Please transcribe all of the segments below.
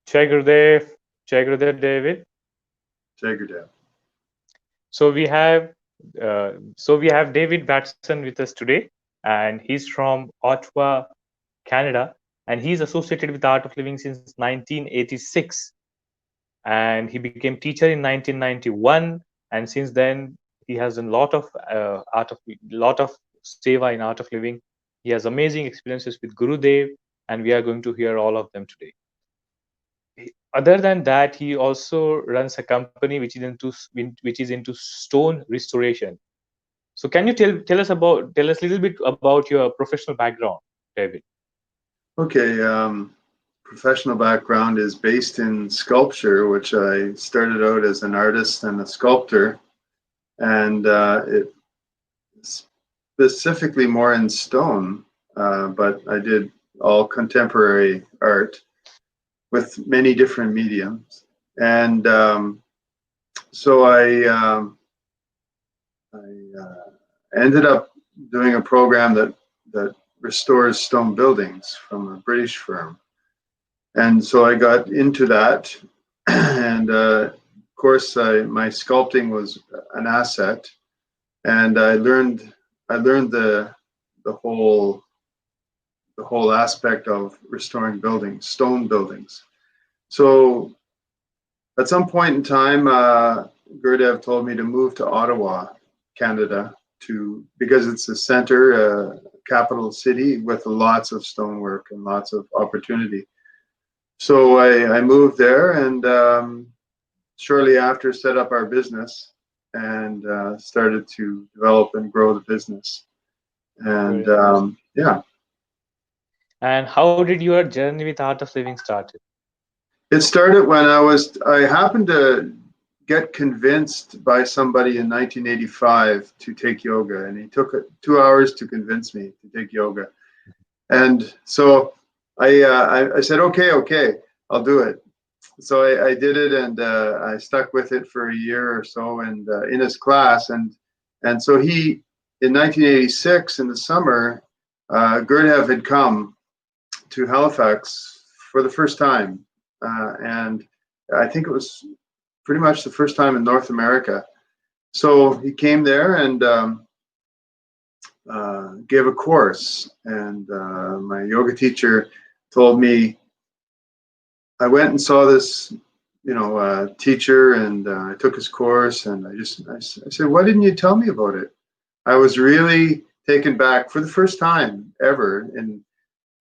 Jai Gurudev, Jai Gurudev David. Jai Gurudev. So we have David Batson with us today, and he's from Ottawa, Canada, and he's associated with the Art of Living since 1986, and he became teacher in 1991, and since then he has done lot of seva in Art of Living. He has amazing experiences with Gurudev, and we are going to hear all of them today. Other than that, he also runs a company which is into stone restoration. So can you tell us a little bit about your professional background, David? Okay, professional background is based in sculpture, which I started out as an artist and a sculptor, and it specifically more in stone, but I did all contemporary art with many different mediums, and so I ended up doing a program that restores stone buildings from a British firm. And so I got into that, and of course, my sculpting was an asset, and I learned the whole aspect of restoring buildings, stone buildings. So at some point in time, Gurudev told me to move to Ottawa, Canada, because it's a center, capital city with lots of stonework and lots of opportunity. So I moved there, and shortly after set up our business and started to develop and grow the business. And yeah. And how did your journey with Art of Living started? It started when I happened to get convinced by somebody in 1985 to take yoga, and he took 2 hours to convince me to take yoga. And so I said, okay, I'll do it. So I did it, and I stuck with it for a year or so, and in his class, and so he, in 1986 in the summer, Gurudev had come to Halifax for the first time, and I think it was pretty much the first time in North America. So he came there and gave a course, and my yoga teacher told me, I went and saw this, teacher, and I took his course, and I said, why didn't you tell me about it? I was really taken back for the first time ever, and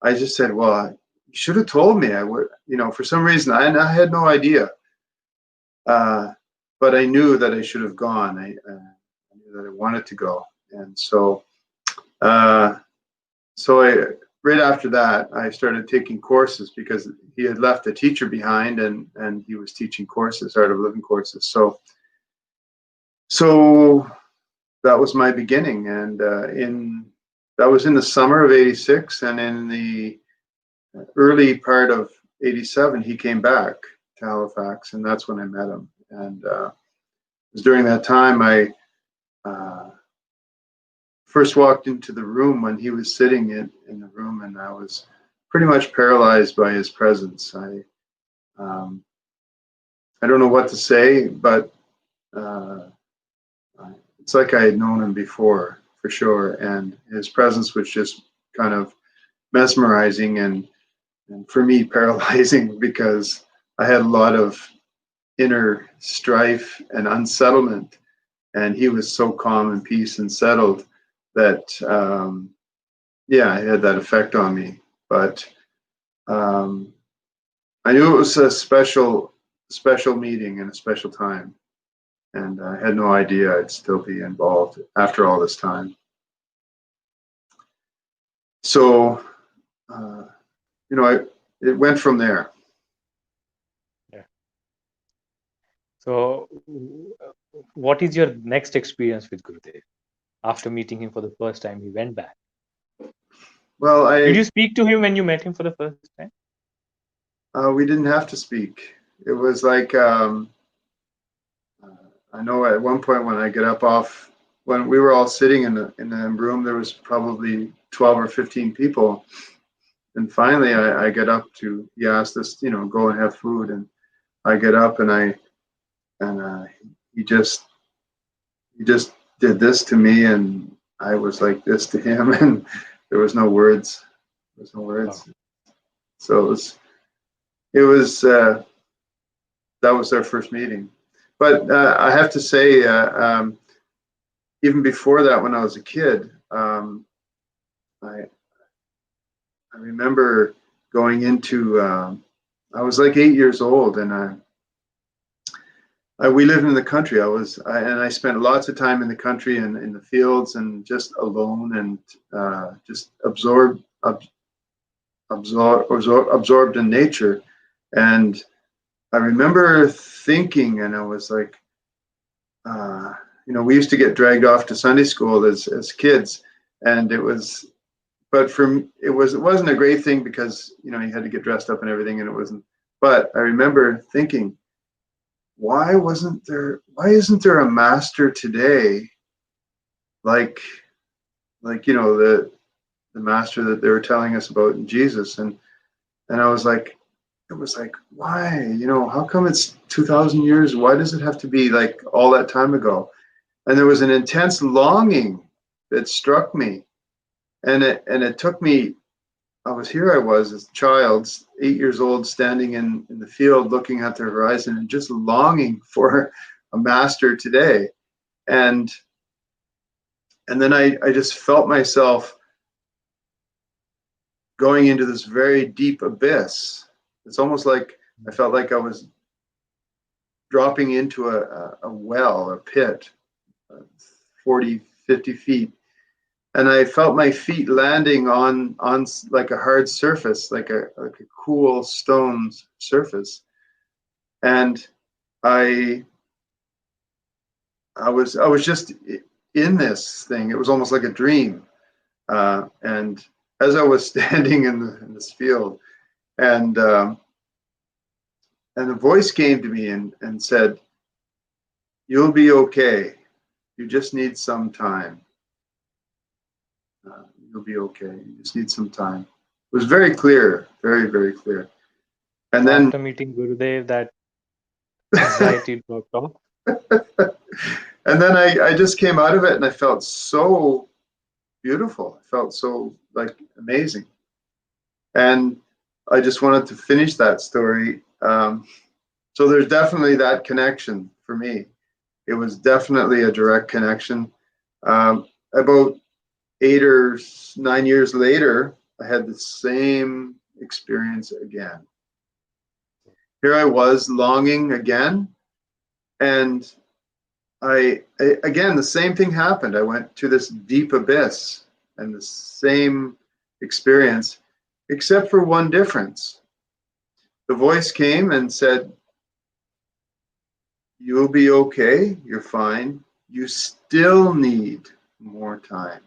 I just said, well, you should have told me. I would, for some reason, I had no idea, but I knew that I should have gone. I knew that I wanted to go, and so right after that, I started taking courses because he had left a teacher behind, and he was teaching courses, Art of Living courses. So that was my beginning, and that was in the summer of '86, and in the early part of '87, he came back to Halifax, and that's when I met him. And it was during that time I first walked into the room when he was sitting in the room, and I was pretty much paralyzed by his presence. I don't know what to say, but it's like I had known him before, for sure. And his presence was just kind of mesmerizing and for me paralyzing, because I had a lot of inner strife and unsettlement, and he was so calm and peace and settled that it had that effect on me. But I knew it was a special meeting and a special time, and I had no idea I'd still be involved after all this time. So it went from there. Yeah. So what is your next experience with Gurudev? After meeting him for the first time, he went back. Well, did you speak to him when you met him for the first time? We didn't have to speak. It was like I know at one point when I get up off, when we were all sitting in the room, there was probably 12 or 15 people, and finally I get up to, he asked us, go and have food, and I get up and he just did this to me, and I was like this to him, and there was no words. There was no words. Wow. So that was our first meeting. But I have to say, even before that, when I was a kid, I remember going into, I was like 8 years old, and we lived in the country. I spent lots of time in the country and in the fields and just alone, and just absorbed in nature. And I remember thinking, and I was like, we used to get dragged off to Sunday school as kids, and it wasn't a great thing because you had to get dressed up and everything, and it wasn't. But I remember thinking, why isn't there a master today like the master that they were telling us about in Jesus? And I was like, it was like, why? How come it's 2,000 years? Why does it have to be like all that time ago? And there was an intense longing that struck me, and it took me. I was as a child, 8 years old, standing in the field, looking at the horizon, and just longing for a master today. And then I just felt myself going into this very deep abyss. It's almost like I felt like I was dropping into a well, a pit, 40, 50 feet. And I felt my feet landing on like a hard surface, like a cool stone surface. And I was just in this thing. It was almost like a dream. And as I was standing in this field, and a voice came to me and said, "You'll be okay. You just need some time. You'll be okay. You just need some time." It was very clear, very, very clear. And So then after meeting Gurudev, that anxiety dropped off. and then I just came out of it, and I felt so beautiful. I felt so like amazing. And I just wanted to finish that story. So there's definitely that connection for me. It was definitely a direct connection. About 8 or 9 years later, I had the same experience again. Here I was longing again, and again, the same thing happened. I went to this deep abyss, and the same experience, except for one difference. The voice came and said, "You'll be okay. You're fine. You still need more time."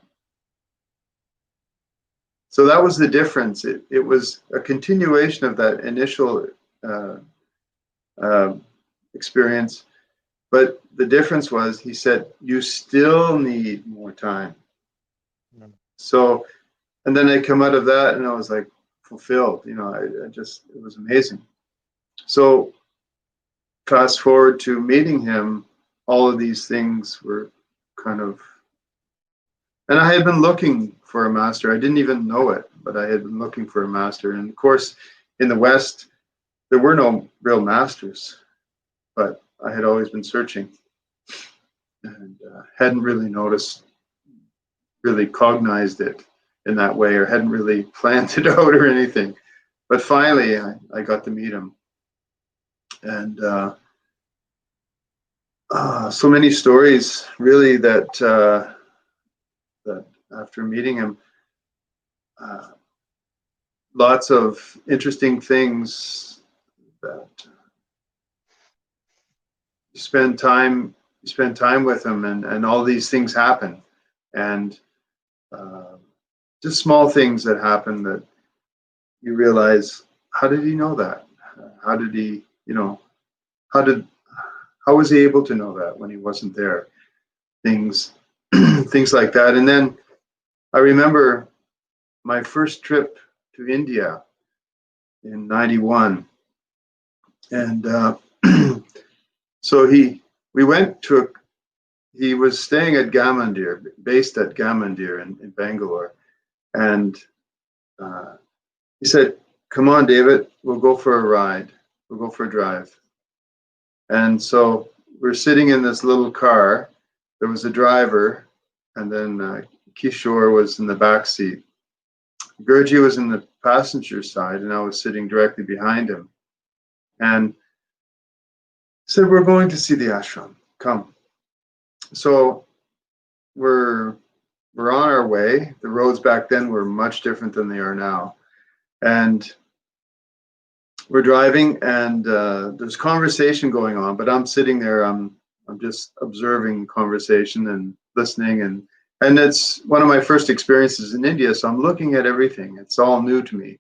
So that was the difference. It was a continuation of that initial experience. But the difference was, he said, "You still need more time." Mm. So, and then I come out of that and I was like fulfilled, it was amazing. So fast forward to meeting him, all of these things were kind of, and I had been looking for a master. I didn't even know it, but I had been looking for a master. And of course, in the West, there were no real masters, but I had always been searching, and hadn't really cognized it in that way, or hadn't really planned it out or anything. But finally, I got to meet him. And so many stories, really, that after meeting him, lots of interesting things that you spend time with him, and all these things happen, and just small things that happen that you realize, how did he know that? How did he, how was he able to know that when he wasn't there? Things things like that. And then I remember my first trip to India in '91, and so we went to he was staying at Gamandir, based at Gamandir in Bangalore, and he said, "Come on, David, we'll go for a ride. We'll go for a drive." And so we're sitting in this little car. There was a driver, and then Kishore was in the back seat. Gurji was in the passenger side, and I was sitting directly behind him. And he said, "We're going to see the ashram. Come." So we're on our way. The roads back then were much different than they are now, and we're driving, and there's conversation going on, but I'm sitting there. I'm just observing conversation and listening, and it's one of my first experiences in India, so I'm looking at everything. It's all new to me,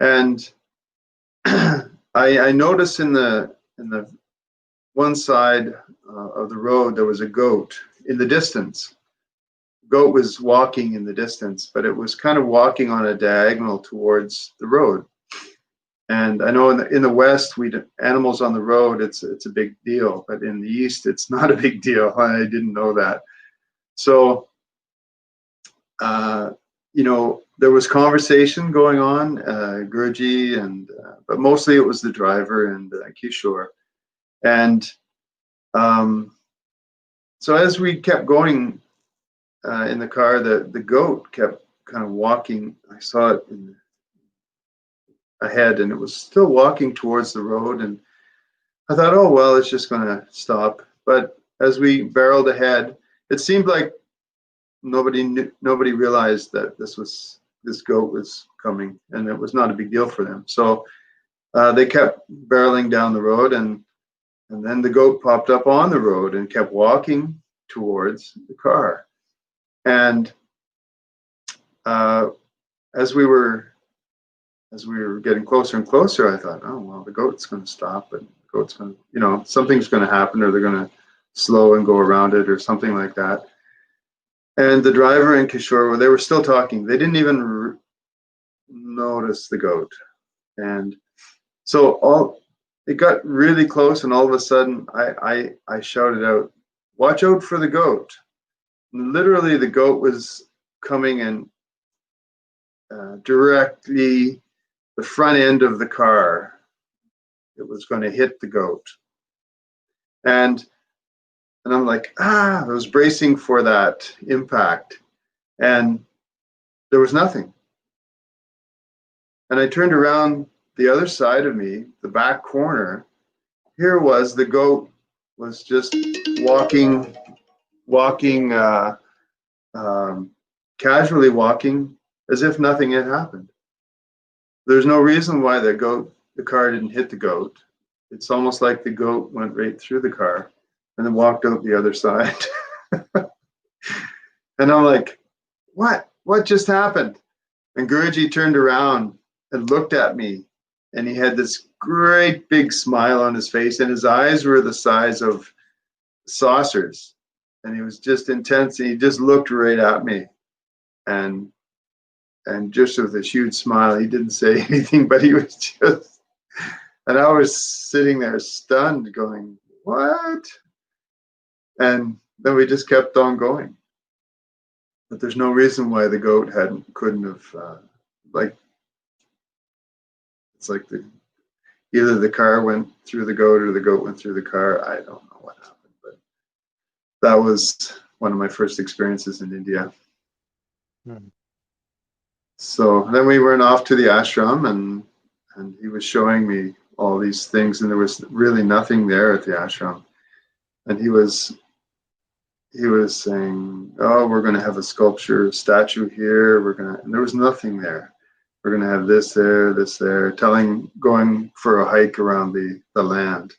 and I noticed in the one side of the road there was a goat in the distance. Goat was walking in the distance, but it was kind of walking on a diagonal towards the road. And I know in the West, animals on the road, it's a big deal, but in the East, it's not a big deal. I didn't know that. So, there was conversation going on, Guruji, but mostly it was the driver and Kishore. And so as we kept going in the car, the goat kept kind of walking. I saw it ahead, and it was still walking towards the road, and I thought, oh well, it's just going to stop. But as we barreled ahead, it seemed like nobody realized that this goat was coming, and it was not a big deal for them. So they kept barreling down the road, and then the goat popped up on the road and kept walking towards the car. And as we were getting closer and closer, I thought, oh well, the goat's going to stop, and the goat's going to, something's going to happen, or they're going to slow and go around it, or something like that. And the driver and Kishore, they were still talking. They didn't even notice the goat. And so it got really close, and all of a sudden, I shouted out, "Watch out for the goat!" And literally, the goat was coming in directly the front end of the car. It was going to hit the goat, and I'm like, I was bracing for that impact, and there was nothing. And I turned around the other side of me, the back corner. Here was the goat was just walking, casually walking, as if nothing had happened. There's no reason why the car didn't hit the goat. It's almost like the goat went right through the car and then walked out the other side. And I'm like, what just happened? And Guruji turned around and looked at me, and he had this great big smile on his face, and his eyes were the size of saucers, and he was just intense, and he just looked right at me, and just with this huge smile. He didn't say anything, but he was just, and I was sitting there stunned going, what? And then we just kept on going. But there's no reason why the goat couldn't have, it's like either the car went through the goat or the goat went through the car. I don't know what happened, but that was one of my first experiences in India. So then we went off to the ashram, and he was showing me all these things, and there was really nothing there at the ashram. And he was saying, oh, we're going to have a statue here. And there was nothing there. We're going to have this there, going for a hike around the land.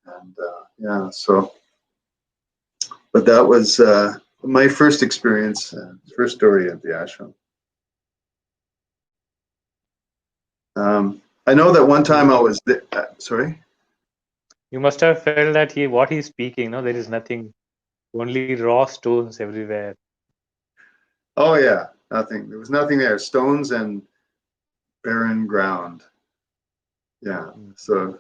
And but that was my first experience, first story at the ashram. I know that one time I was sorry? You must have felt that what he's speaking, there is nothing, only raw stones everywhere. Oh yeah. nothing. There was nothing there. Stones and barren ground. Yeah. So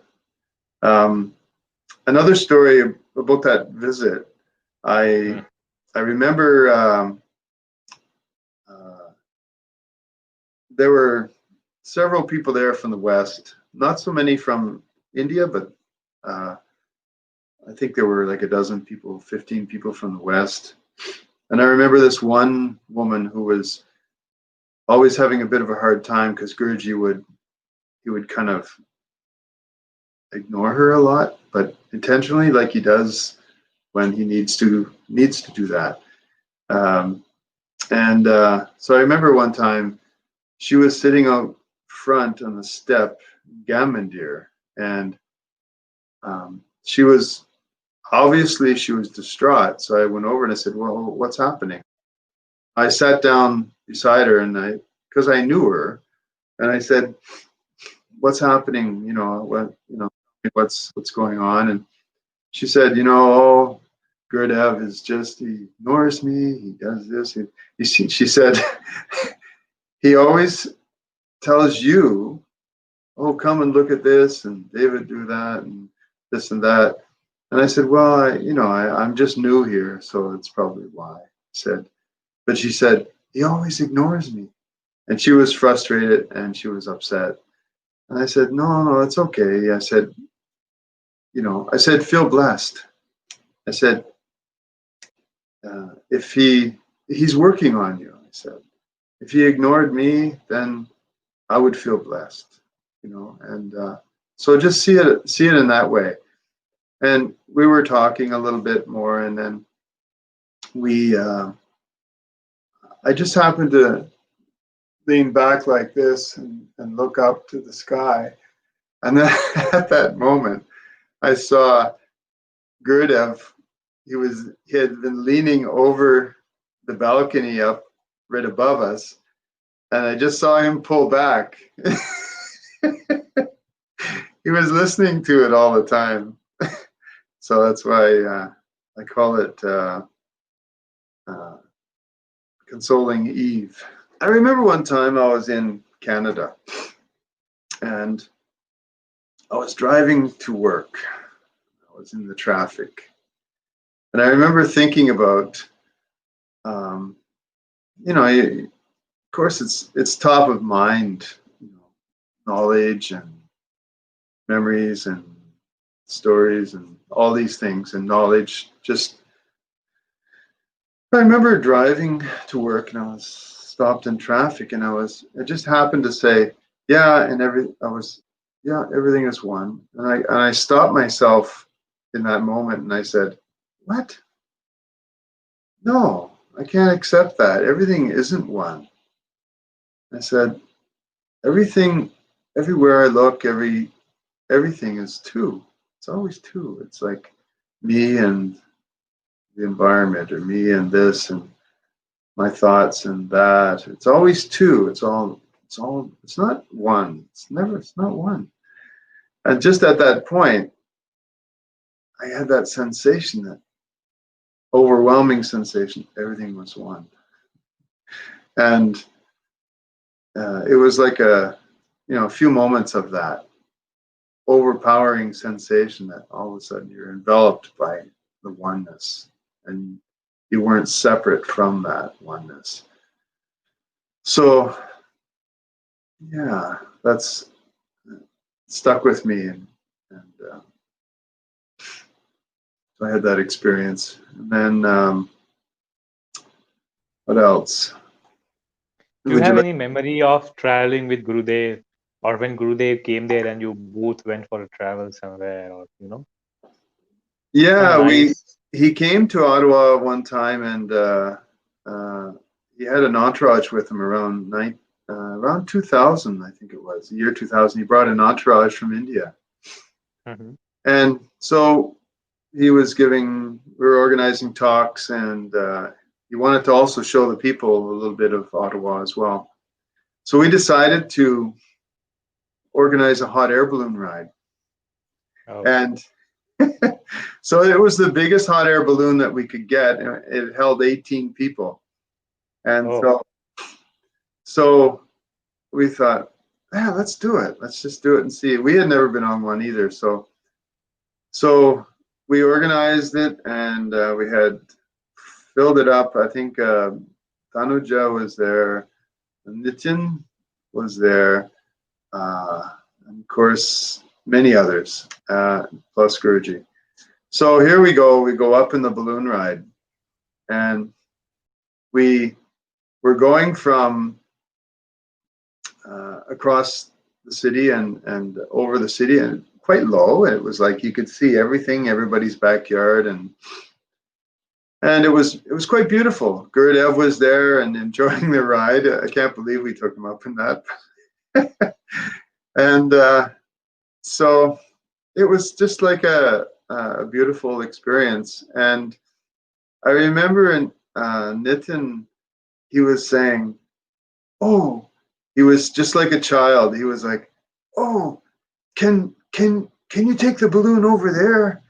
another story about that visit. I remember there were several people there from the West. Not so many from India, but I think there were like a dozen people, 15 people from the West. And I remember this one woman who was always having a bit of a hard time because Guruji would kind of ignore her a lot, but intentionally, like he does when he needs to do that. So I remember one time she was sitting out front on the step, Gamandir, and she was distraught. So I went over and I said, "Well, what's happening?" I sat down beside her and because I knew her, and I said, "What's happening? What's going on?" And she said, "Oh, Gurudev is he ignores me. He does this. She said, he always tells you, oh, come and look at this, and David do that, and this and that." And I said, "Well, I'm just new here, so it's probably why." But she said, "He always ignores me." And she was frustrated and she was upset. And I said, no, it's okay. I said, feel blessed. I said, if he's working on you, I said, if he ignored me, then I would feel blessed, and so just see it in that way. And we were talking a little bit more, and then I just happened to lean back like this and look up to the sky. And then at that moment, I saw Gurudev. He had been leaning over the balcony up right above us, and I just saw him pull back. He was listening to it all the time. So that's why I call it Consoling Eve. I remember one time I was in Canada and I was driving to work. I was in the traffic. And I remember thinking about, of course, it's top of mind, knowledge and memories and stories and all these things, and knowledge. I remember driving to work and I was stopped in traffic, and I just happened to say, yeah, and everything is one. And I stopped myself in that moment and I said, what? No, I can't accept that. Everything isn't one. I said, everything, everywhere I look, everything is two. It's always two. It's like me and the environment, or me and this, and my thoughts and that. It's always two. It's not one. It's not one. And just at that point, I had that sensation, that overwhelming sensation, everything was one. And it was like a few moments of that overpowering sensation that all of a sudden you're enveloped by the oneness, and you weren't separate from that oneness. So yeah, that's stuck with me, and so I had that experience. And then what else? Do you have any memory of traveling with Gurudev, or when Gurudev came there and you both went for a travel somewhere, or Yeah, nice. he came to Ottawa one time, and he had an entourage with him around 2000, I think it was, the year 2000. He brought an entourage from India. Mm-hmm. And so we were organizing talks, and he wanted to also show the people a little bit of Ottawa as well. So we decided to organize a hot air balloon ride. Oh. And so it was the biggest hot air balloon that we could get. It held 18 people. And so So we thought, yeah, let's do it. Let's just do it and see. We had never been on one either. So we organized it, and we had filled it up. I think Tanuja was there, Nitin was there, and of course many others, plus Guruji. So here we go. We go up in the balloon ride, and we were going from across the city and over the city, and quite low. It was like you could see everything, everybody's backyard, and it was quite beautiful. Gurudev was there and enjoying the ride. I can't believe we took him up in that. And so it was just like a beautiful experience. And I remember Nitin, he was saying, oh, he was just like a child. He was like, oh, can you take the balloon over there?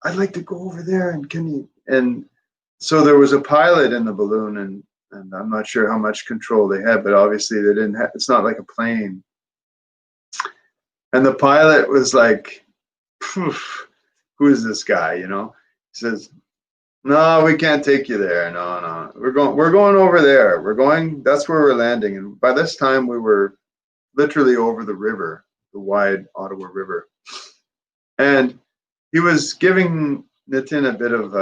I'd like to go over there, and can you? And so there was a pilot in the balloon, and I'm not sure how much control they had, but obviously they didn't have, it's not like a plane. And the pilot was like, who is this guy, you know? He says, no, we can't take you there. No. We're going over there. That's where we're landing. And by this time we were literally over the river, the wide Ottawa River. And he was giving Nitin a bit of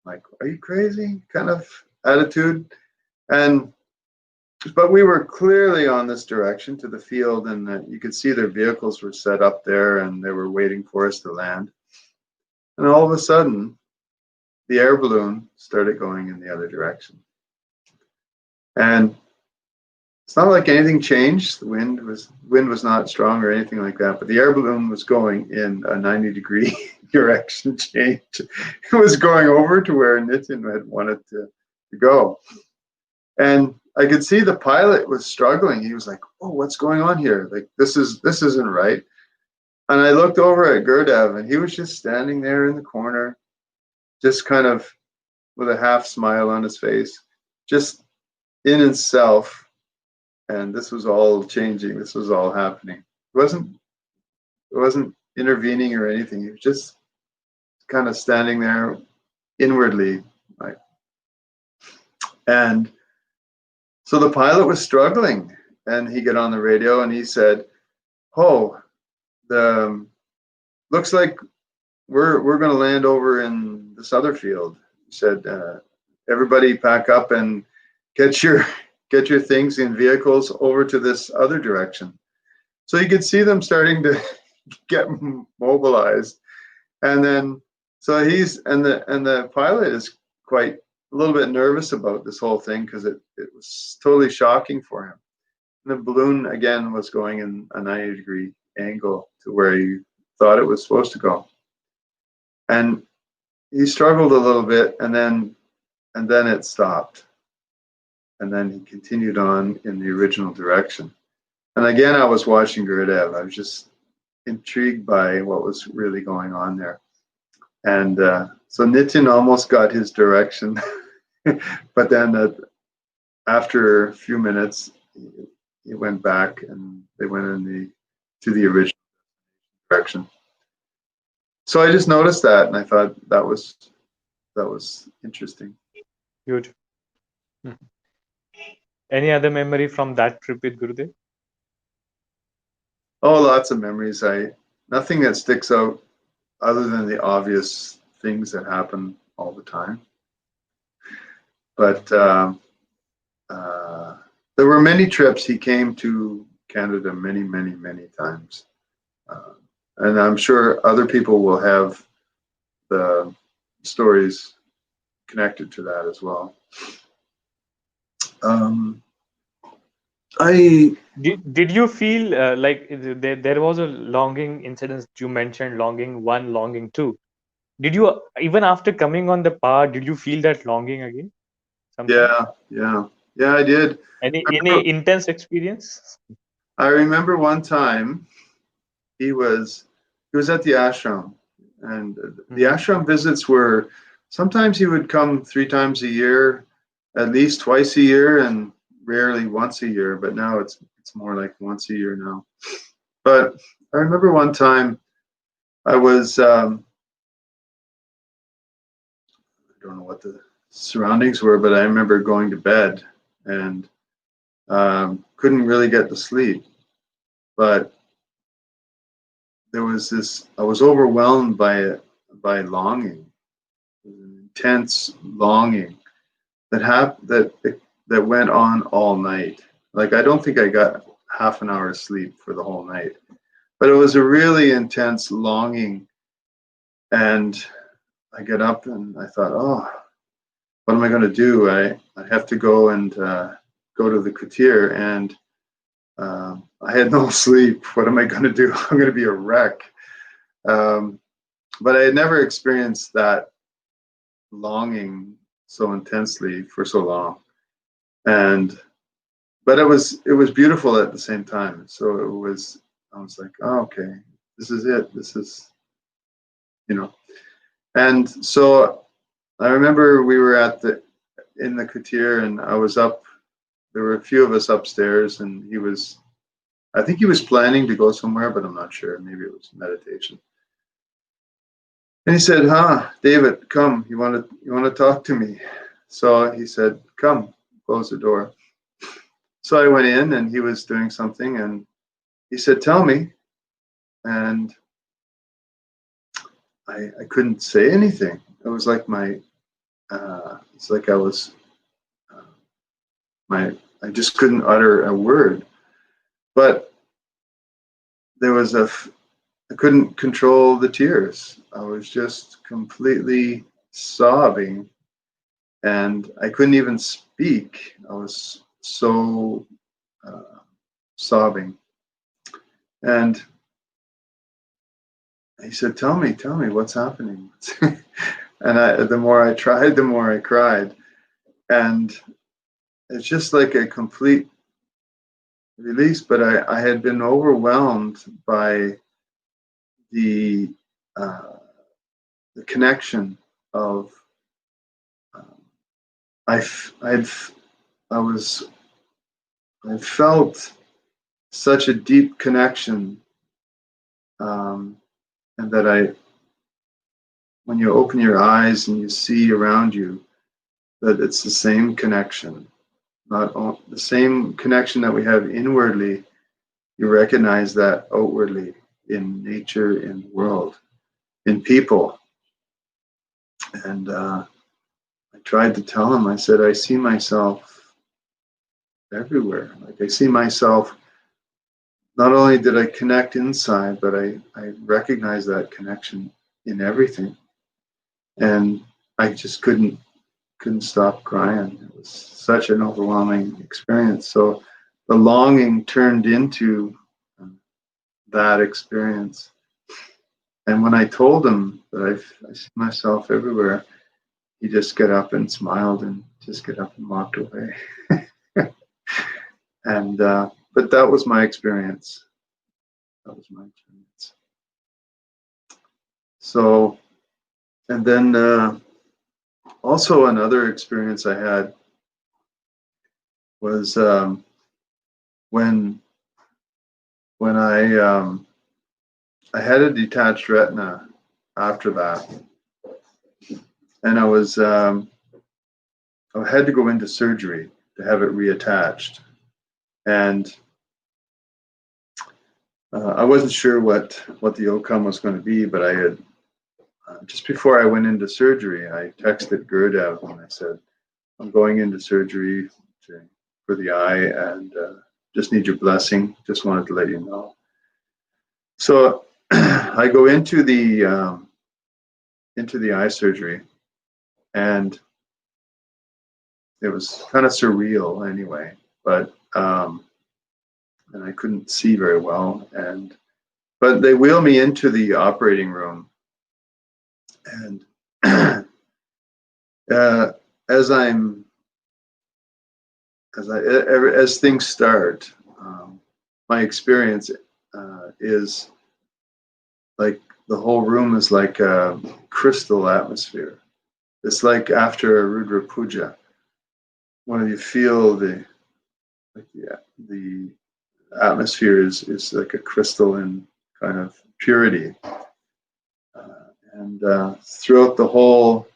like, are you crazy kind of attitude. But we were clearly on this direction to the field, and you could see their vehicles were set up there, and they were waiting for us to land. And all of a sudden, the air balloon started going in the other direction. And it's not like anything changed. The wind was not strong or anything like that, but the air balloon was going in a 90-degree direction change. It was going over to where Nitin had wanted to go. And I could see the pilot was struggling. He was like, oh, what's going on here? Like, this isn't right. And I looked over at Gurudev, and he was just standing there in the corner, just kind of with a half smile on his face, just in himself. And this was all changing. This was all happening. It wasn't intervening or anything. He was just kind of standing there inwardly, like. And so the pilot was struggling, and he got on the radio and he said, "Oh, looks like we're going to land over in this other field." He said, "Everybody pack up and get your things in vehicles over to this other direction." So you could see them starting to get mobilized, and then so the pilot is quite a little bit nervous about this whole thing because it was totally shocking for him. And the balloon again was going in a 90-degree angle to where he thought it was supposed to go, and he struggled a little bit, and then it stopped. And then he continued on in the original direction. And again, I was watching Gurudev. I was just intrigued by what was really going on there. And so Nitin almost got his direction, but then after a few minutes, he went back, and they went to the original direction. So I just noticed that, and I thought that was interesting. Good. Any other memory from that trip with Gurudev? Oh, lots of memories. Nothing that sticks out other than the obvious things that happen all the time. But there were many trips. He came to Canada many, many, many times. And I'm sure other people will have the stories connected to that as well. Did you feel like there was a longing incident you mentioned, longing 1, longing 2? Did you, even after coming on the path, did you feel that longing again? Sometime? Yeah, I did. Any intense experience? I remember one time he was at the ashram, and the ashram visits were sometimes he would come 3 times a year, at least twice a year, and rarely once a year, but now it's more like once a year now. But I remember one time I was I don't know what the surroundings were, but I remember going to bed and couldn't really get to sleep. But there was this, I was overwhelmed by longing, an intense longing that went on all night. Like, I don't think I got half an hour's sleep for the whole night, but it was a really intense longing. And I get up and I thought, oh, what am I going to do? I have to go and go to the coutier, and I had no sleep. What am I going to do? I'm going to be a wreck. But I had never experienced that longing so intensely for so long, but it was beautiful at the same time. So I was like, oh, okay, this is it. This is, you know. And so I remember we were in the coutier, and I was up. There were a few of us upstairs, and I think he was planning to go somewhere, but I'm not sure. Maybe it was meditation. And he said, David, come, you want to talk to me? So he said, come, close the door. So I went in, and he was doing something, and he said, tell me. And I couldn't say anything. It was like it's like I was, I just couldn't utter a word. But I couldn't control the tears. I was just completely sobbing, and I couldn't even speak. I was so sobbing. And he said, tell me what's happening. And the more I tried, the more I cried. And it's just like a complete release, but I had been overwhelmed by the connection of I felt such a deep connection, and that when you open your eyes and you see around you, that it's the same connection, not the same connection that we have inwardly. You recognize that outwardly in nature, in the world, in people. And I tried to tell him, I said, I see myself everywhere. Like, I see myself, not only did I connect inside, but I recognize that connection in everything. And I just couldn't stop crying. It was such an overwhelming experience. So the longing turned into that experience. And when I told him that I see myself everywhere, he just got up and smiled and just got up and walked away. And but that was my experience. That was my experience. So, and then also another experience I had was when I had a detached retina after that, and I had to go into surgery to have it reattached, and I wasn't sure what the outcome was going to be, but I had just before I went into surgery, I texted Gurudev and I said, I'm going into surgery for the eye, and just need your blessing. Just wanted to let you know. So I go into the eye surgery, and it was kind of surreal anyway, but and I couldn't see very well, but they wheel me into the operating room, and as things start, my experience is like the whole room is like a crystal atmosphere. It's like after a Rudra Puja, when you feel the like the atmosphere is like a crystalline kind of purity. And throughout the whole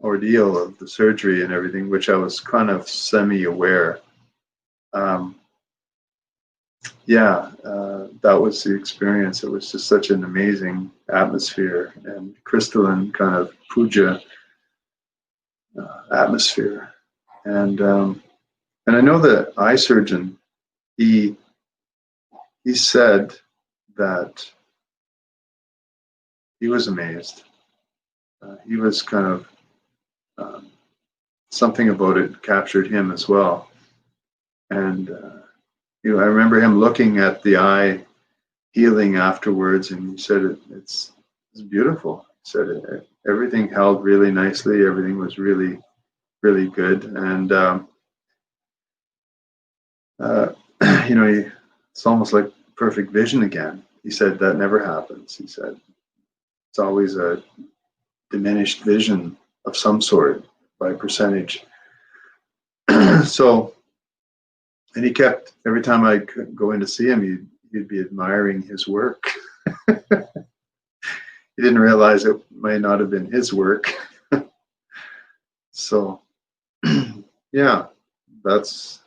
ordeal of the surgery and everything, which I was kind of semi-aware, that was the experience. It was just such an amazing atmosphere and crystalline kind of puja atmosphere. And I know the eye surgeon, he said that he was amazed. He was kind of something about it captured him as well. And I remember him looking at the eye healing afterwards, and he said it's beautiful. He said everything held really nicely. Everything was really, really good. And it's almost like perfect vision again. He said that never happens. He said it's always a diminished vision of some sort by percentage. So, and he kept, every time I could go in to see him, he'd be admiring his work. He didn't realize it might not have been his work. So, yeah, that's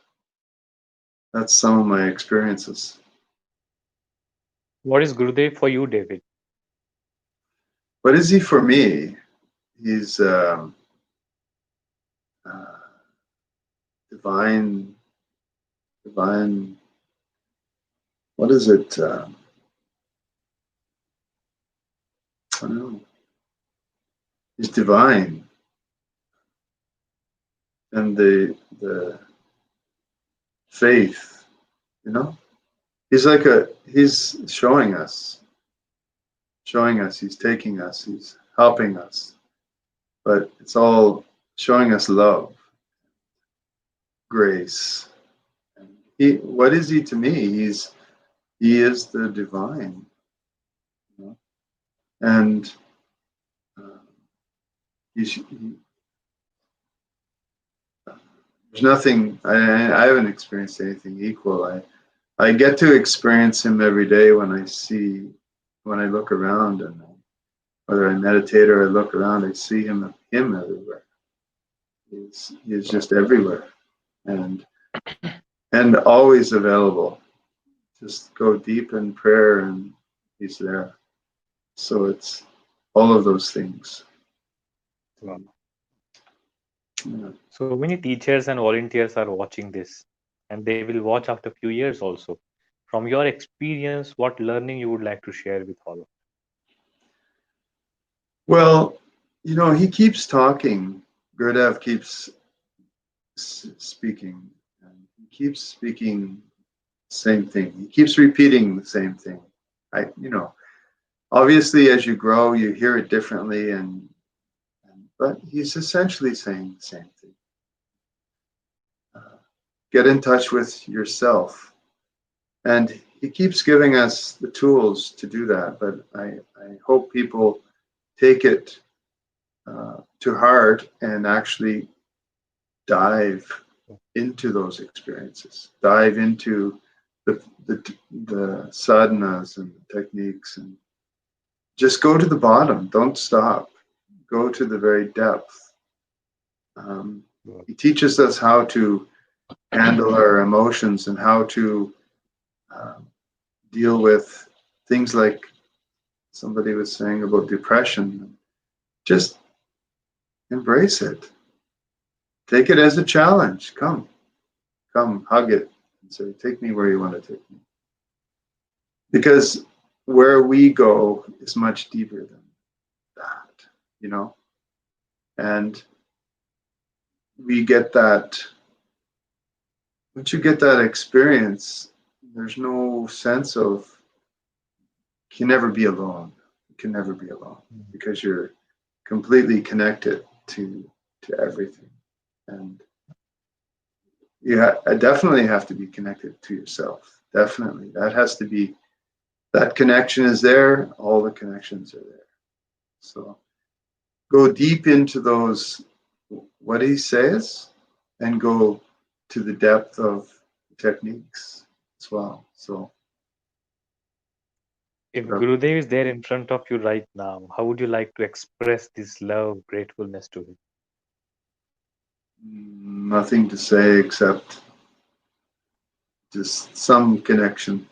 some of my experiences. What is Gurudev for you, David? What is he for me? He's divine. What is it? I don't know. He's divine, and the faith. He's like he's showing us. He's taking us. He's helping us, but it's all showing us love, grace. What is he to me? He is the divine, and there's nothing. I haven't experienced anything equal. I get to experience him every day when I look around, and whether I meditate or I look around, I see him everywhere. He is just everywhere, and always available. Just go deep in prayer and he's there. So it's all of those things. Wow. Yeah. So many teachers and volunteers are watching this, and they will watch after a few years also. From your experience, what learning you would like to share with all of them? Well, he keeps talking. Gurudev keeps speaking, and he keeps speaking the same thing. He keeps repeating the same thing. Obviously, as you grow, you hear it differently, but he's essentially saying the same thing. Get in touch with yourself, and he keeps giving us the tools to do that. But I hope people take it to heart and actually dive into those experiences, dive into the sadhanas and the techniques, and just go to the bottom. Don't stop. Go to the very depth. He teaches us how to handle our emotions and how to deal with things like somebody was saying about depression. Just embrace it. Take it as a challenge. Come, hug it and say, take me where you want to take me. Because where we go is much deeper than that, And we get that, once you get that experience, there's no sense of, you can never be alone. You can never be alone because you're completely connected to everything. And you definitely have to be connected to yourself. Definitely. That connection is there. All the connections are there. So go deep into those, what he says, and go to the depth of techniques as well. So If Gurudev is there in front of you right now, how would you like to express this love, gratefulness to him? nothing to say except just some connection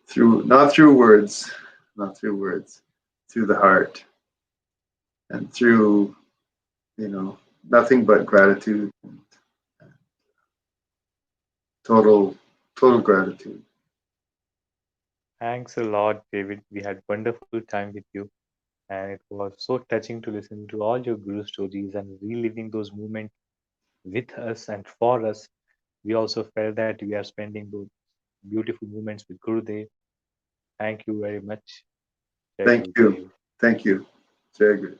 through, not through words, not through words, through the heart, and through, you know, nothing but gratitude, total, total gratitude. Thanks a lot, David. We had wonderful time with you, and it was so touching to listen to all your Guru stories and reliving those moments with us and for us. We also felt that we are spending those beautiful moments with Gurudev. Thank you very much, Jai Thank you. Gurudev. Thank you. Very good.